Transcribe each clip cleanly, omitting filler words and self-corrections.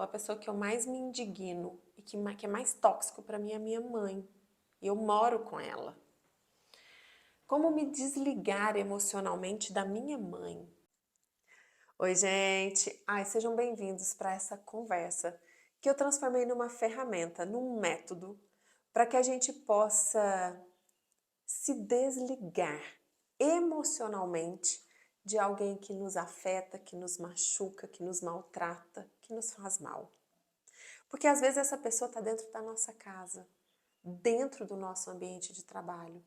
A pessoa que eu mais me indigno e que é mais tóxico para mim é a minha mãe. E eu moro com ela. Como me desligar emocionalmente da minha mãe? Oi, gente! Sejam bem-vindos para essa conversa que eu transformei numa ferramenta, num método, para que a gente possa se desligar emocionalmente de alguém que nos afeta, que nos machuca, que nos maltrata, que nos faz mal. Porque às vezes essa pessoa está dentro da nossa casa, dentro do nosso ambiente de trabalho.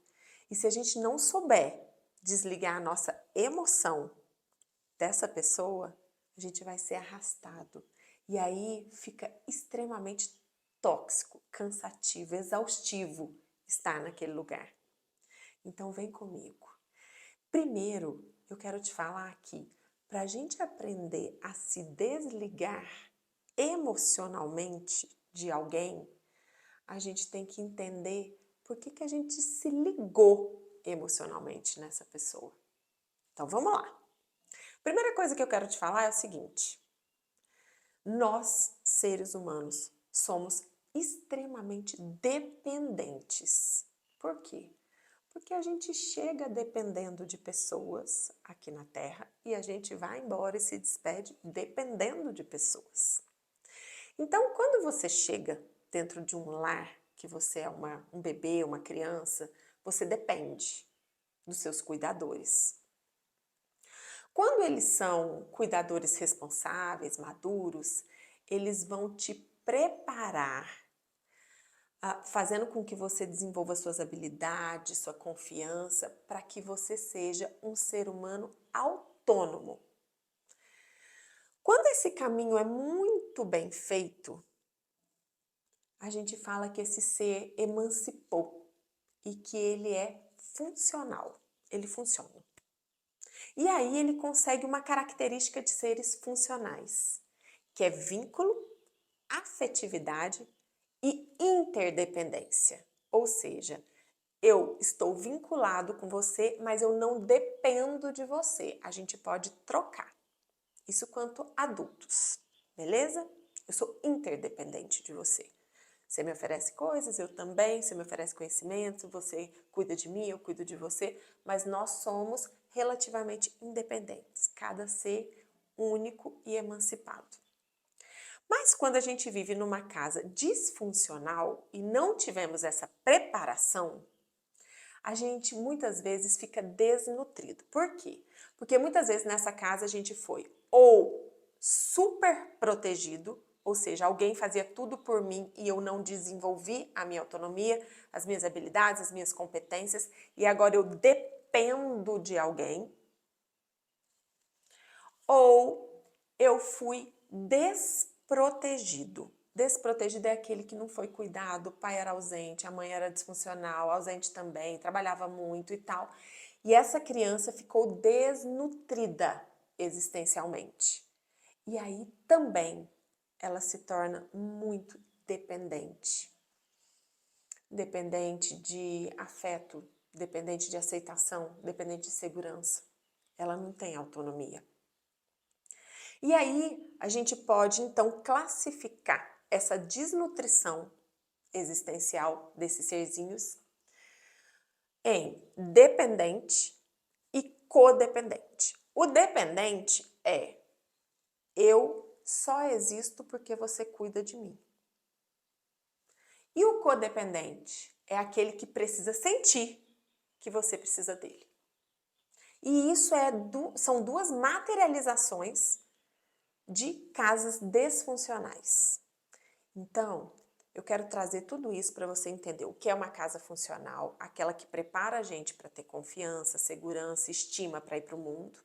E se a gente não souber desligar a nossa emoção dessa pessoa, a gente vai ser arrastado. E aí fica extremamente tóxico, cansativo, exaustivo estar naquele lugar. Então vem comigo. Primeiro, eu quero te falar aqui, para a gente aprender a se desligar emocionalmente de alguém, a gente tem que entender por que a gente se ligou emocionalmente nessa pessoa. Então vamos lá. Primeira coisa que eu quero te falar é o seguinte: nós, seres humanos, somos extremamente dependentes. Por quê? Porque a gente chega dependendo de pessoas aqui na Terra e a gente vai embora e se despede dependendo de pessoas. Então, quando você chega dentro de um lar, que você é um bebê, uma criança, você depende dos seus cuidadores. Quando eles são cuidadores responsáveis, maduros, eles vão te preparar, fazendo com que você desenvolva suas habilidades, sua confiança, para que você seja um ser humano autônomo. Quando esse caminho é muito bem feito, a gente fala que esse ser emancipou e que ele é funcional, ele funciona. E aí ele consegue uma característica de seres funcionais, que é vínculo, afetividade e interdependência. Ou seja, eu estou vinculado com você, mas eu não dependo de você. A gente pode trocar. Isso quanto adultos, beleza? Eu sou interdependente de você. Você me oferece coisas, eu também, você me oferece conhecimento, você cuida de mim, eu cuido de você, mas nós somos relativamente independentes, cada ser único e emancipado. Mas quando a gente vive numa casa disfuncional e não tivemos essa preparação, a gente muitas vezes fica desnutrido. Por quê? Porque muitas vezes nessa casa a gente foi ou super protegido, ou seja, alguém fazia tudo por mim e eu não desenvolvi a minha autonomia, as minhas habilidades, as minhas competências, e agora eu dependo de alguém. Ou eu fui desprotegido. Desprotegido é aquele que não foi cuidado, o pai era ausente, a mãe era disfuncional, ausente também, trabalhava muito e tal. E essa criança ficou desnutrida existencialmente. E aí também ela se torna muito dependente. Dependente de afeto, dependente de aceitação, dependente de segurança. Ela não tem autonomia. E aí a gente pode então classificar essa desnutrição existencial desses serzinhos em dependente e codependente. O dependente é: eu só existo porque você cuida de mim. E o codependente é aquele que precisa sentir que você precisa dele. E isso são duas materializações de casas disfuncionais. Então, eu quero trazer tudo isso para você entender o que é uma casa funcional, aquela que prepara a gente para ter confiança, segurança, estima para ir para o mundo,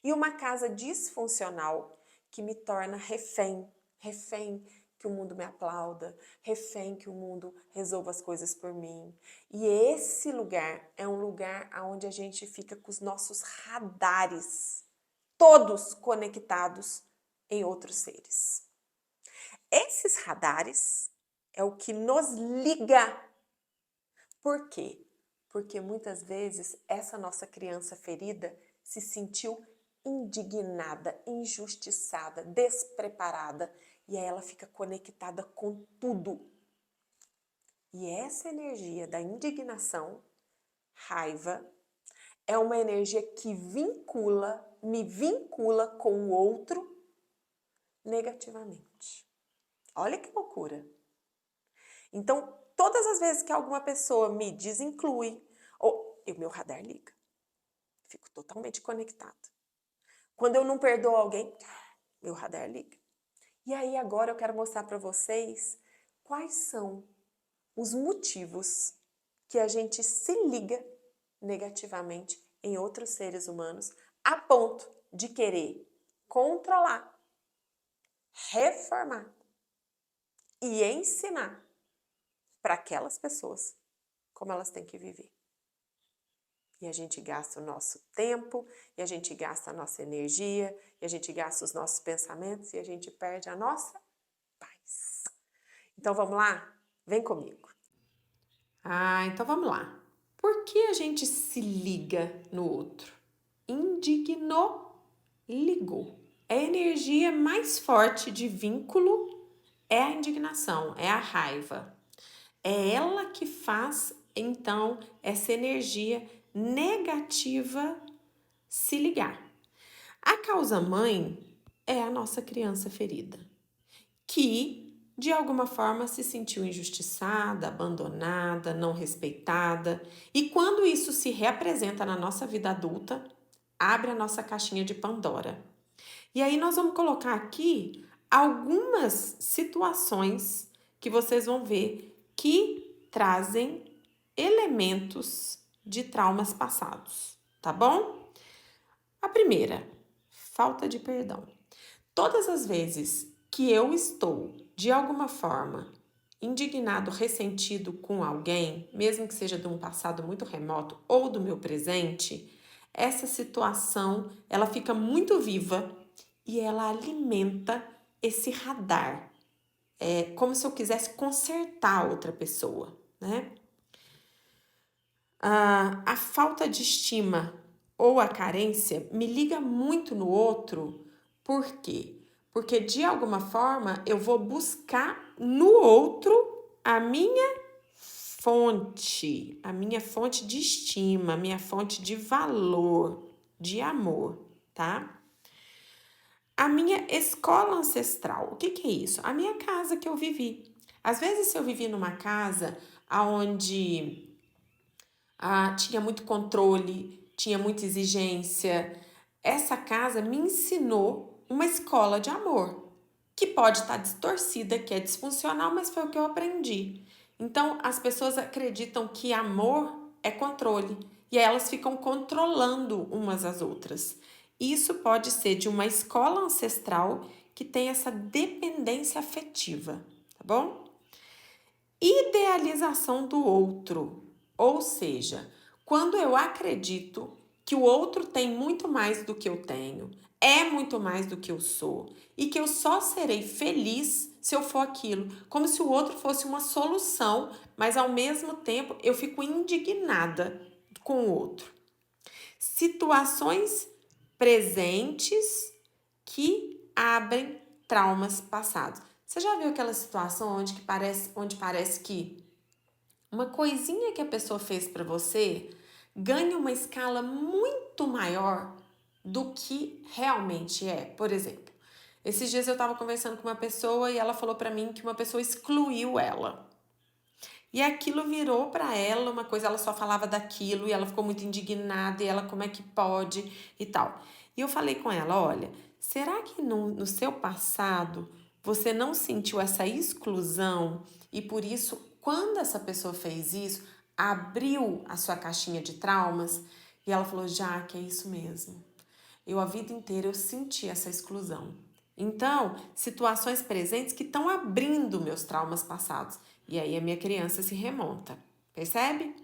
e uma casa disfuncional que me torna refém, refém que o mundo me aplauda, refém que o mundo resolva as coisas por mim. E esse lugar é um lugar onde a gente fica com os nossos radares todos conectados em outros seres. Esses radares é o que nos liga. Por quê? Porque muitas vezes essa nossa criança ferida se sentiu indignada, injustiçada, despreparada e aí ela fica conectada com tudo. E essa energia da indignação, raiva, é uma energia que me vincula com o outro negativamente. Olha que loucura. Então, todas as vezes que alguma pessoa me desinclui, ou meu radar liga. Fico totalmente conectada. Quando eu não perdoo alguém, meu radar liga. E aí agora eu quero mostrar para vocês quais são os motivos que a gente se liga negativamente em outros seres humanos a ponto de querer controlar, reformar e ensinar para aquelas pessoas como elas têm que viver. E a gente gasta o nosso tempo, e a gente gasta a nossa energia, e a gente gasta os nossos pensamentos, e a gente perde a nossa paz. Então vamos lá? Vem comigo. Então vamos lá. Por que a gente se liga no outro? Indignou, ligou. A energia mais forte de vínculo é a indignação, é a raiva. É ela que faz, então, essa energia negativa se ligar. A causa-mãe é a nossa criança ferida, que, de alguma forma, se sentiu injustiçada, abandonada, não respeitada. E quando isso se reapresenta na nossa vida adulta, abre a nossa caixinha de Pandora. E aí nós vamos colocar aqui algumas situações que vocês vão ver que trazem elementos de traumas passados, tá bom? A primeira, falta de perdão. Todas as vezes que eu estou, de alguma forma, indignado, ressentido com alguém, mesmo que seja de um passado muito remoto ou do meu presente, essa situação, ela fica muito viva e ela alimenta esse radar. É como se eu quisesse consertar outra pessoa, né? A falta de estima ou a carência me liga muito no outro. Por quê? Porque de alguma forma eu vou buscar no outro a minha fonte de estima, a minha fonte de valor, de amor, tá? A minha escola ancestral, o que é isso? A minha casa que eu vivi. Às vezes, se eu vivi numa casa onde tinha muito controle, tinha muita exigência, essa casa me ensinou uma escola de amor, que pode estar distorcida, que é disfuncional, mas foi o que eu aprendi. Então, as pessoas acreditam que amor é controle, e aí elas ficam controlando umas às outras. Isso pode ser de uma escola ancestral que tem essa dependência afetiva, tá bom? Idealização do outro, ou seja, quando eu acredito que o outro tem muito mais do que eu tenho, é muito mais do que eu sou, e que eu só serei feliz se eu for aquilo, como se o outro fosse uma solução, mas ao mesmo tempo eu fico indignada com o outro. Situações presentes que abrem traumas passados. Você já viu aquela situação onde parece que uma coisinha que a pessoa fez para você ganha uma escala muito maior do que realmente é? Por exemplo, esses dias eu estava conversando com uma pessoa e ela falou para mim que uma pessoa excluiu ela. E aquilo virou para ela uma coisa, ela só falava daquilo e ela ficou muito indignada e ela como é que pode e tal. E eu falei com ela, olha, será que no seu passado você não sentiu essa exclusão e por isso, quando essa pessoa fez isso, abriu a sua caixinha de traumas? E ela falou, já que é isso mesmo. A vida inteira eu senti essa exclusão. Então, situações presentes que estão abrindo meus traumas passados. E aí a minha criança se remonta. Percebe?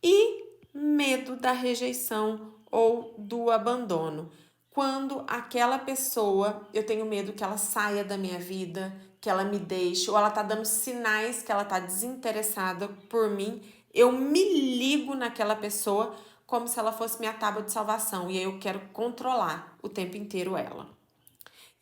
E medo da rejeição ou do abandono. Quando aquela pessoa, eu tenho medo que ela saia da minha vida, que ela me deixe, ou ela tá dando sinais que ela tá desinteressada por mim, eu me ligo naquela pessoa como se ela fosse minha tábua de salvação. E aí eu quero controlar o tempo inteiro ela.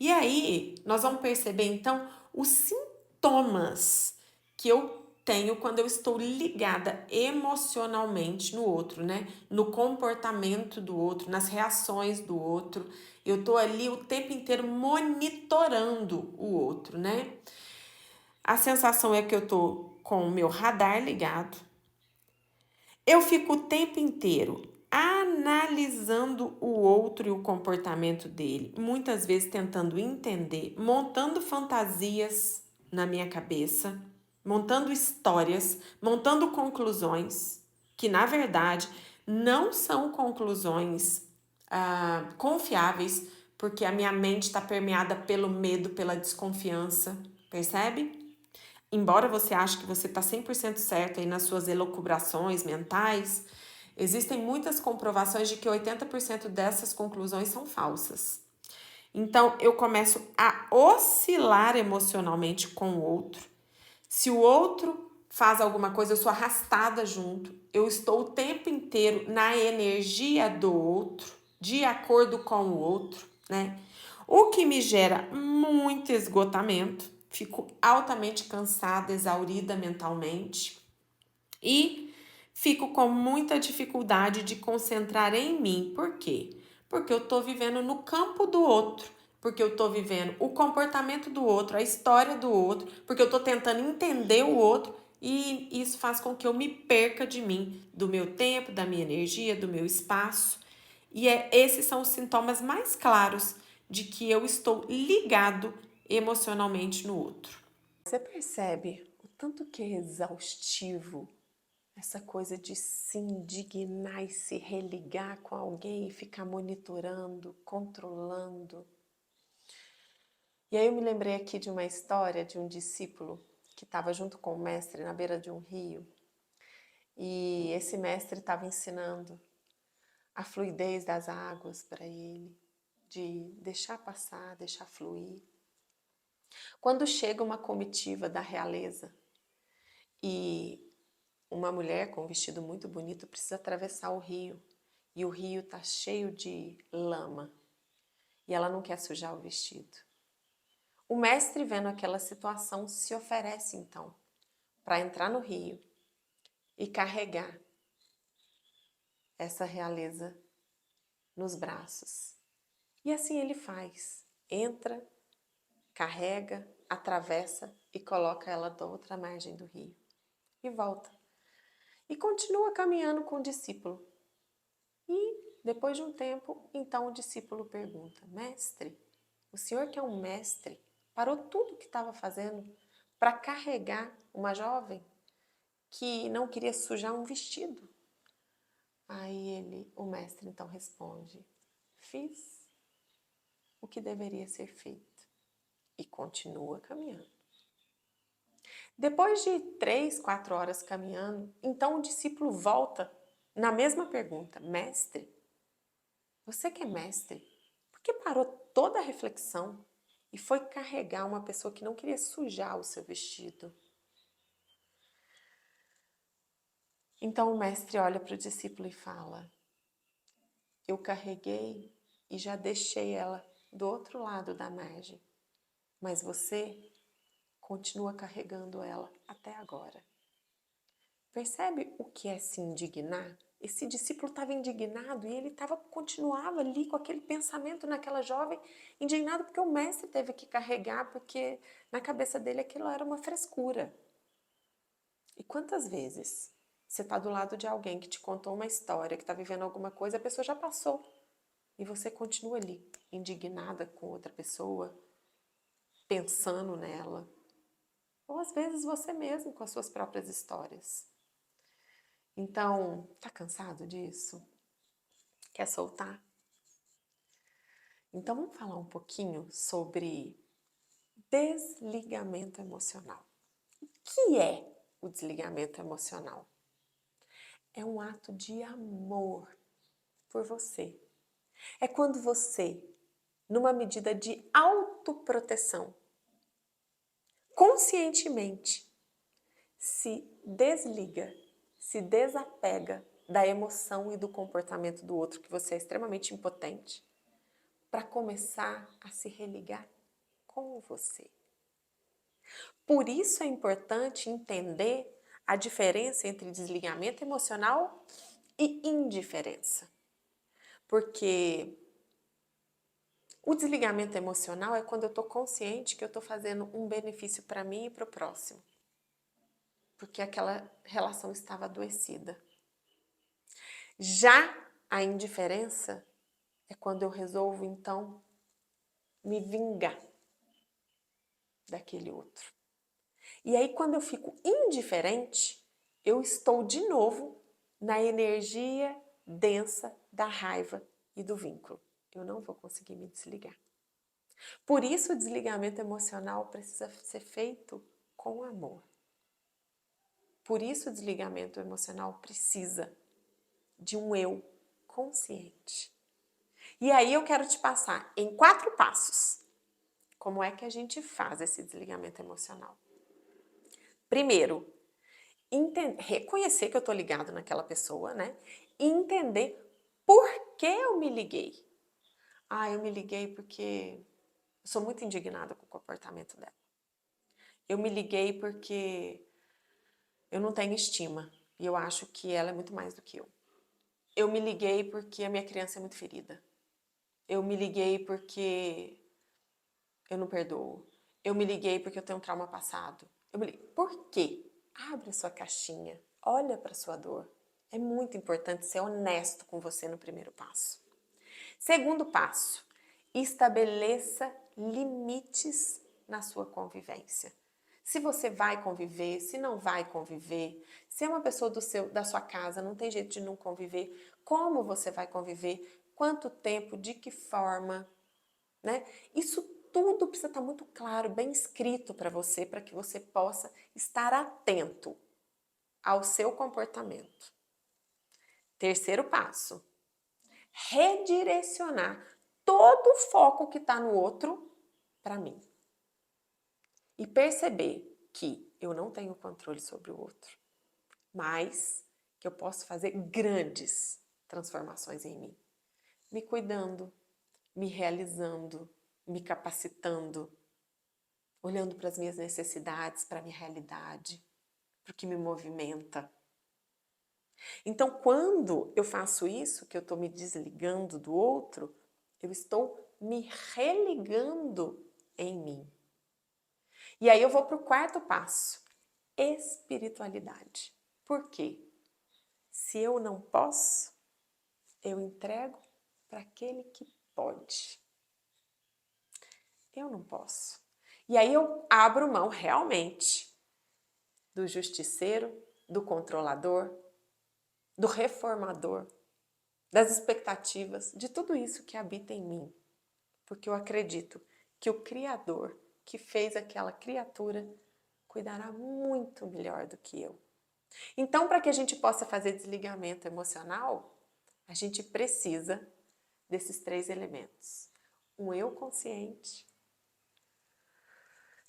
E aí, nós vamos perceber, então, os sintomas que eu tenho quando eu estou ligada emocionalmente no outro, né? No comportamento do outro, nas reações do outro. Eu tô ali o tempo inteiro monitorando o outro, né? A sensação é que eu tô com o meu radar ligado. Eu fico o tempo inteiro analisando o outro e o comportamento dele, muitas vezes tentando entender, montando fantasias na minha cabeça, montando histórias, montando conclusões, que na verdade não são conclusões confiáveis, porque a minha mente está permeada pelo medo, pela desconfiança, percebe? Embora você ache que você está 100% certo aí nas suas elucubrações mentais, existem muitas comprovações de que 80% dessas conclusões são falsas. Então, eu começo a oscilar emocionalmente com o outro. Se o outro faz alguma coisa, eu sou arrastada junto. Eu estou o tempo inteiro na energia do outro, de acordo com o outro, né? O que me gera muito esgotamento, fico altamente cansada, exaurida mentalmente e fico com muita dificuldade de concentrar em mim. Por quê? Porque eu tô vivendo no campo do outro, porque eu tô vivendo o comportamento do outro, a história do outro, porque eu tô tentando entender o outro e isso faz com que eu me perca de mim, do meu tempo, da minha energia, do meu espaço. E esses são os sintomas mais claros de que eu estou ligado emocionalmente no outro. Você percebe o tanto que é exaustivo essa coisa de se indignar e se religar com alguém e ficar monitorando, controlando? E aí eu me lembrei aqui de uma história de um discípulo que estava junto com o mestre na beira de um rio. E esse mestre estava ensinando a fluidez das águas para ele, de deixar passar, deixar fluir. Quando chega uma comitiva da realeza e uma mulher com um vestido muito bonito precisa atravessar o rio e o rio está cheio de lama e ela não quer sujar o vestido. O mestre, vendo aquela situação, se oferece então para entrar no rio e carregar essa realeza nos braços. E assim ele faz, entra, carrega, atravessa e coloca ela da outra margem do rio e volta. E continua caminhando com o discípulo. E depois de um tempo, então o discípulo pergunta: Mestre, o senhor que é um mestre, parou tudo o que estava fazendo para carregar uma jovem que não queria sujar um vestido? Aí o mestre então responde: fiz o que deveria ser feito. E continua caminhando. Depois de 3, 4 horas caminhando, então o discípulo volta na mesma pergunta: Mestre, você que é mestre, por que parou toda a reflexão e foi carregar uma pessoa que não queria sujar o seu vestido? Então o mestre olha para o discípulo e fala: eu carreguei e já deixei ela do outro lado da margem, mas você continua carregando ela até agora. Percebe o que é se indignar? Esse discípulo estava indignado e ele continuava ali com aquele pensamento naquela jovem, indignado porque o mestre teve que carregar, porque na cabeça dele aquilo era uma frescura. E quantas vezes você está do lado de alguém que te contou uma história, que está vivendo alguma coisa, a pessoa já passou e você continua ali, indignada com outra pessoa, pensando nela. Ou às vezes você mesmo com as suas próprias histórias. Então, tá cansado disso? Quer soltar? Então vamos falar um pouquinho sobre desligamento emocional. O que é o desligamento emocional? É um ato de amor por você. É quando você, numa medida de autoproteção, conscientemente se desliga, se desapega da emoção e do comportamento do outro, que você é extremamente impotente, para começar a se religar com você. Por isso é importante entender a diferença entre desligamento emocional e indiferença. Porque o desligamento emocional é quando eu estou consciente que eu estou fazendo um benefício para mim e para o próximo. Porque aquela relação estava adoecida. Já a indiferença é quando eu resolvo, então, me vingar daquele outro. E aí, quando eu fico indiferente, eu estou de novo na energia densa da raiva e do vínculo. Eu não vou conseguir me desligar. Por isso, o desligamento emocional precisa ser feito com amor. Por isso, o desligamento emocional precisa de um eu consciente. E aí, eu quero te passar em 4 passos como é que a gente faz esse desligamento emocional. Primeiro, reconhecer que eu tô ligado naquela pessoa, né? E entender por que eu me liguei. Eu me liguei porque eu sou muito indignada com o comportamento dela. Eu me liguei porque eu não tenho estima e eu acho que ela é muito mais do que eu. Eu me liguei porque a minha criança é muito ferida. Eu me liguei porque eu não perdoo. Eu me liguei porque eu tenho um trauma passado. Por quê? Abre a sua caixinha, olha para a sua dor. É muito importante ser honesto com você no primeiro passo. Segundo passo, estabeleça limites na sua convivência. Se você vai conviver, se não vai conviver, se é uma pessoa da sua casa, não tem jeito de não conviver, como você vai conviver, quanto tempo, de que forma, né? Isso tudo precisa estar muito claro, bem escrito para que você possa estar atento ao seu comportamento. Terceiro passo, redirecionar todo o foco que está no outro para mim. E perceber que eu não tenho controle sobre o outro, mas que eu posso fazer grandes transformações em mim. Me cuidando, me realizando, me capacitando, olhando para as minhas necessidades, para a minha realidade, para o que me movimenta. Então, quando eu faço isso, que eu estou me desligando do outro, eu estou me religando em mim. E aí eu vou para o quarto passo, espiritualidade. Por quê? Se eu não posso, eu entrego para aquele que pode. Eu não posso. E aí eu abro mão realmente do justiceiro, do controlador, do reformador, das expectativas, de tudo isso que habita em mim. Porque eu acredito que o Criador que fez aquela criatura cuidará muito melhor do que eu. Então, para que a gente possa fazer desligamento emocional, a gente precisa desses 3 elementos. Um eu consciente,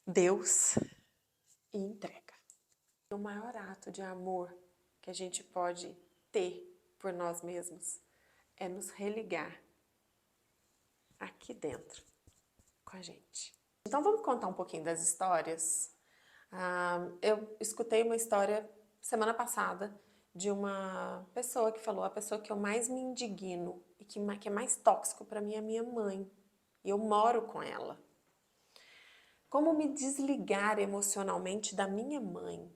Deus e entrega. O maior ato de amor que a gente pode ter por nós mesmos é nos religar aqui dentro com a gente. Então vamos contar um pouquinho das histórias. Eu escutei uma história semana passada de uma pessoa que falou: a pessoa que eu mais me indigno e que é mais tóxico para mim é minha mãe. E eu moro com ela. Como me desligar emocionalmente da minha mãe?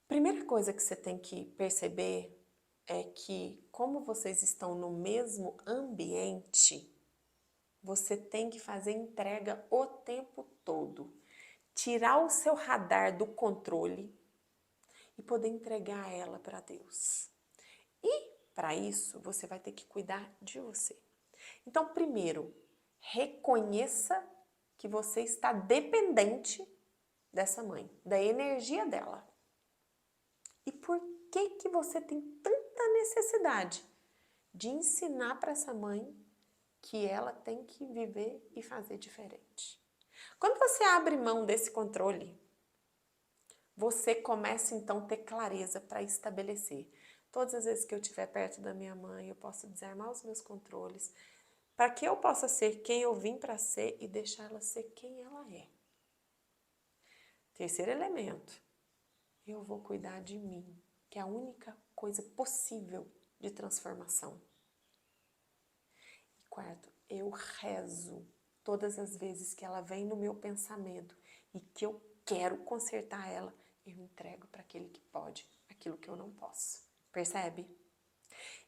Primeira coisa que você tem que perceber é que, como vocês estão no mesmo ambiente, você tem que fazer entrega o tempo todo. Tirar o seu radar do controle e poder entregar ela para Deus. E, para isso, você vai ter que cuidar de você. Então, primeiro, reconheça que você está dependente dessa mãe, da energia dela. E por que você tem tanta necessidade de ensinar para essa mãe que ela tem que viver e fazer diferente? Quando você abre mão desse controle, você começa então a ter clareza para estabelecer Todas as vezes que eu estiver perto da minha mãe, eu posso desarmar os meus controles, para que eu possa ser quem eu vim para ser e deixar ela ser quem ela é. Terceiro elemento, eu vou cuidar de mim, que é a única coisa possível de transformação. E quarto, eu rezo todas as vezes que ela vem no meu pensamento e que eu quero consertar ela, eu entrego para aquele que pode, aquilo que eu não posso. Percebe?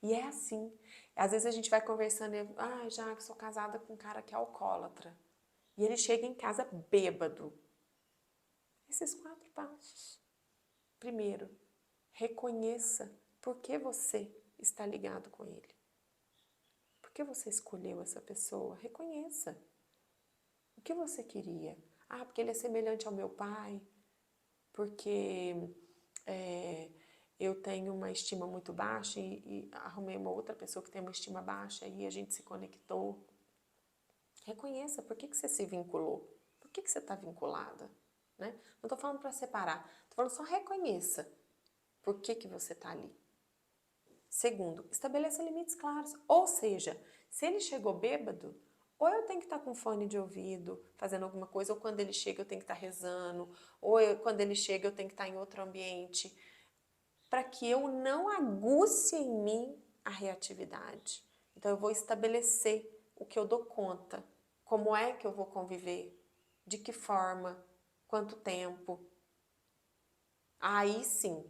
E é assim. Às vezes a gente vai conversando e já que sou casada com um cara que é alcoólatra. E ele chega em casa bêbado. Esses 4 passos. Primeiro, reconheça por que você está ligado com ele. Por que você escolheu essa pessoa? Reconheça. O que você queria? Porque ele é semelhante ao meu pai. Porque eu tenho uma estima muito baixa e arrumei uma outra pessoa que tem uma estima baixa e a gente se conectou. Reconheça por que você se vinculou. Por que você está vinculada? Né? Não estou falando para separar. Estou falando só reconheça por que você está ali. Segundo, estabeleça limites claros. Ou seja, se ele chegou bêbado, ou eu tenho que estar com fone de ouvido, fazendo alguma coisa, ou quando ele chega eu tenho que estar rezando, ou quando ele chega eu tenho que estar em outro ambiente, para que eu não aguce em mim a reatividade. Então eu vou estabelecer o que eu dou conta, como é que eu vou conviver, de que forma, quanto tempo. Aí sim,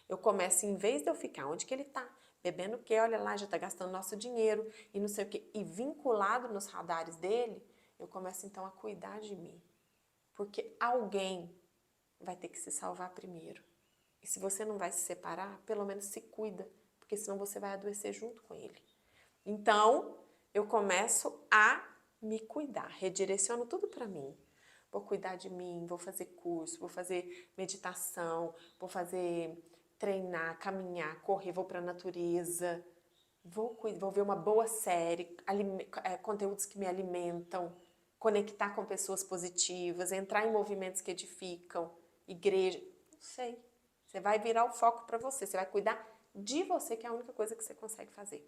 eu começo, em vez de eu ficar onde que ele está, bebendo o que, olha lá, já está gastando nosso dinheiro e não sei o que, e vinculado nos radares dele, eu começo então a cuidar de mim. Porque alguém vai ter que se salvar primeiro. E se você não vai se separar, pelo menos se cuida, porque senão você vai adoecer junto com ele. Então, eu começo a me cuidar, redireciono tudo para mim. Vou cuidar de mim, vou fazer curso, vou fazer meditação, vou treinar, caminhar, correr, vou para a natureza, vou ver uma boa série, conteúdos que me alimentam, conectar com pessoas positivas, entrar em movimentos que edificam, igreja, não sei. Você vai virar o foco para você, você vai cuidar de você, que é a única coisa que você consegue fazer.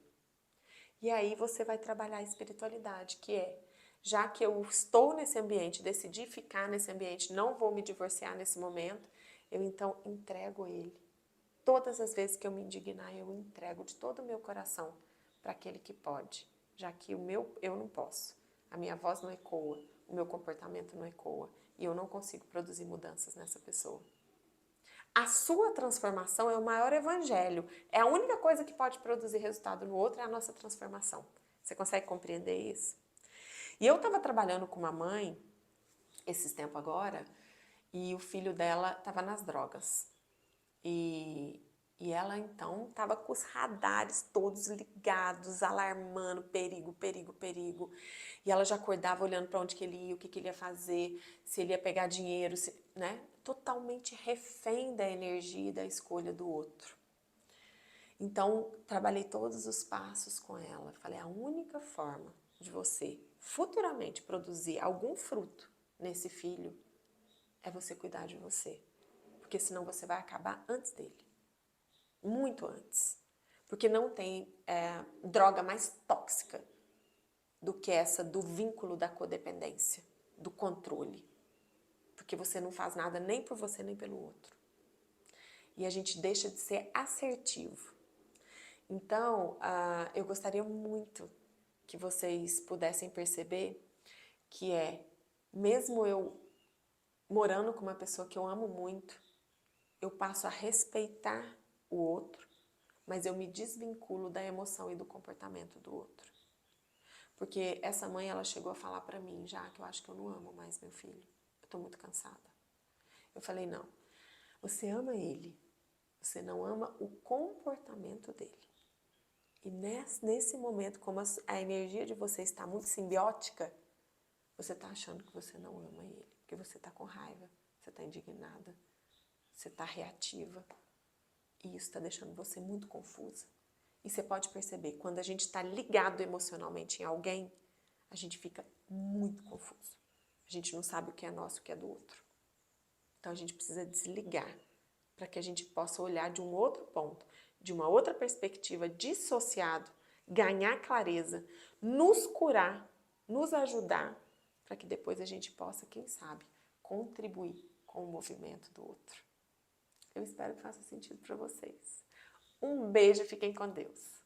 E aí você vai trabalhar a espiritualidade, que é, já que eu estou nesse ambiente, decidi ficar nesse ambiente, não vou me divorciar nesse momento, eu então entrego ele. Todas as vezes que eu me indignar, eu entrego de todo o meu coração para aquele que pode, já que eu não posso. A minha voz não ecoa, o meu comportamento não ecoa e eu não consigo produzir mudanças nessa pessoa. A sua transformação é o maior evangelho. É a única coisa que pode produzir resultado no outro, é a nossa transformação. Você consegue compreender isso? E eu estava trabalhando com uma mãe, esses tempos agora, e o filho dela estava nas drogas. E ela então estava com os radares todos ligados, alarmando, perigo, perigo, perigo. E ela já acordava olhando para onde que ele ia, o que que ele ia fazer, se ele ia pegar dinheiro, né? Totalmente refém da energia e da escolha do outro. Então, trabalhei todos os passos com ela. Falei, a única forma de você futuramente produzir algum fruto nesse filho é você cuidar de você. Porque senão você vai acabar antes dele. Muito antes. Porque não tem droga mais tóxica do que essa do vínculo da codependência, do controle. Porque você não faz nada nem por você nem pelo outro. E a gente deixa de ser assertivo. Então, eu gostaria muito que vocês pudessem perceber que mesmo eu morando com uma pessoa que eu amo muito, eu passo a respeitar o outro, mas eu me desvinculo da emoção e do comportamento do outro. Porque essa mãe, ela chegou a falar pra mim, já que eu acho que eu não amo mais meu filho. Eu tô muito cansada. Eu falei, não, você ama ele, você não ama o comportamento dele. E nesse momento, como a energia de você está muito simbiótica, você está achando que você não ama ele, porque você está com raiva, você está indignada, você está reativa. E isso está deixando você muito confusa. E você pode perceber, quando a gente está ligado emocionalmente em alguém, a gente fica muito confuso. A gente não sabe o que é nosso e o que é do outro. Então a gente precisa desligar para que a gente possa olhar de um outro ponto. de uma outra perspectiva, dissociado, ganhar clareza, nos curar, nos ajudar, para que depois a gente possa, quem sabe, contribuir com o movimento do outro. Eu espero que faça sentido para vocês. Um beijo, fiquem com Deus.